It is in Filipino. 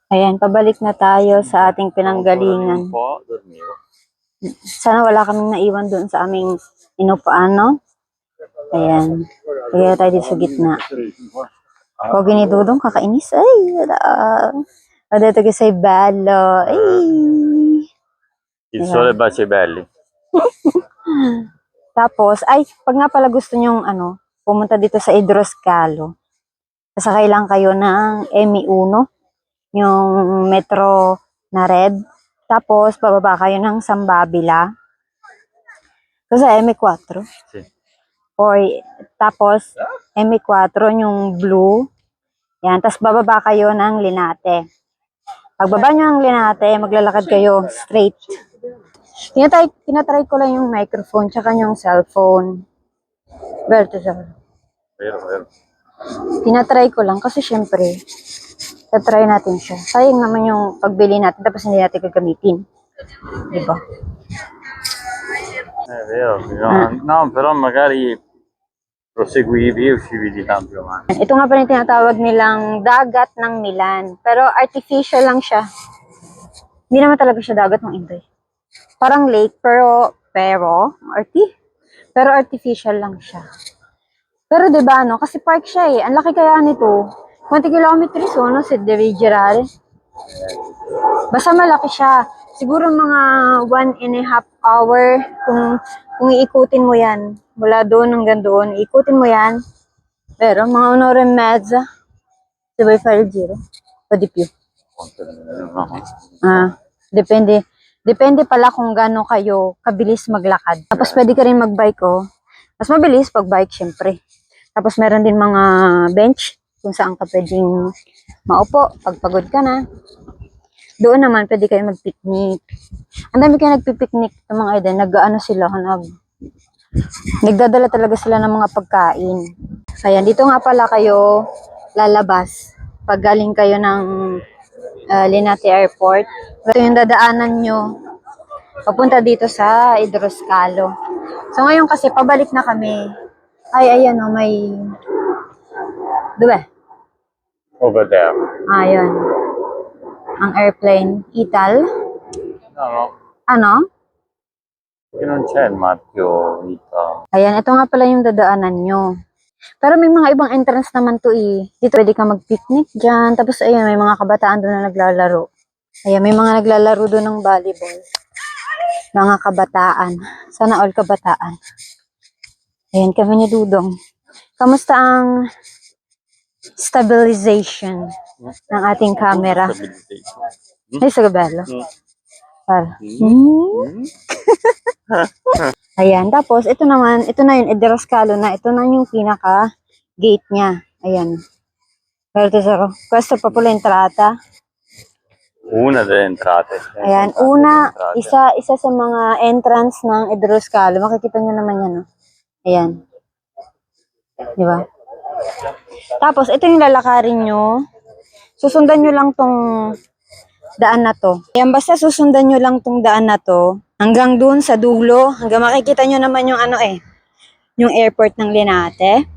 Ayan, pabalik na tayo sa ating pinanggalingan. Sana wala kaming naiwan doon sa aming inupaan, no? Ayan. Kaya tayo dito sa gitna. Kung ginidudong, kakainis. Ay, wala. O, dito kayo sa balo. Ay. Il sole bacia i belli. Tapos, ay, pag nga pala gusto nyong, pumunta dito sa Hidroscalo, sasakay lang kayo ng MI1, yung metro na red. Tapos, bababa kayo ng Sambabila. Kasi MI4. Sì. Tapos, MI4, yung blue. Yan. Tapos, bababa kayo ng Linate. Pagbaba nyo ng Linate, maglalakad kayo straight. Tinatry ko lang yung microphone tsaka yung cellphone. Berto sa Vero. tinatry ko lang kasi syempre, tatry natin siya. Sayang naman yung pagbili natin tapos hindi natin gagamitin. Diba? È vero. No, però magari proseguivi e uscivi di tanto avanti. Ito nga pala yung tinatawag nilang dagat ng Milan. Pero artificial lang siya. Hindi naman talaga siya dagat ng Indoy. Parang lake, pero artificial lang siya. Pero diba, no? Kasi park siya eh. Ang laki kaya nito. 20 kilometers, no? Si Devi Girare. Basta malaki siya. Siguro mga 1.5 hour kung iikutin mo yan. Mula doon hanggang doon. Iikutin mo yan. Pero mga un'ora e mezza. Se vuoi fare il giro. O di più. Depende. Depende pala kung gaano kayo kabilis maglakad. Tapos pwede ka rin magbike, oh. Mas mabilis pag bike, syempre. Tapos meron din mga bench kung saan ka pwedeng maupo pag pagod ka na. Doon naman pwede kayo mag-picnic. Ang dami kayo nagpipiknik ng mga eden. Nagdadala talaga sila ng mga pagkain. Ayan, dito nga pala kayo lalabas pag galing kayo ng Linate Airport. Ito yung dadaanan nyo papunta dito sa Hidroscalo. So ngayon kasi pabalik na kami. Ay, ayan o, may... Diba? Over there. Ayan. Ang airplane. Ital? No. Ano? Che non c'è il marchio Ita. Ayan, ito nga pala yung dadaanan nyo. Pero may mga ibang entrance naman to eh. Dito pwede ka mag-picnic dyan. Tapos ayan, may mga kabataan doon na naglalaro. Ayan, may mga naglalaro doon ng volleyball. Mga kabataan. Sana all kabataan. Ayan, kami ni Dudong. Kamusta ang stabilization ng ating camera? Ay, sa gabelo. Ayan, tapos ito na yung Hidroscalo na. Ito na yung pinaka gate niya. Ayan. Pero tesoro, questa è proprio l'entrata. Una delle entrate. Ayan, isa sa mga entrance ng Hidroscalo. Makikita nyo naman yan, no? Ayan. Di ba? Tapos, ito yung lalakarin nyo. Susundan nyo lang tong daan na to. Ayan, basta susundan nyo lang tong daan na to. Hanggang dun sa dulo. Hanggang makikita nyo naman yung yung airport ng Linate.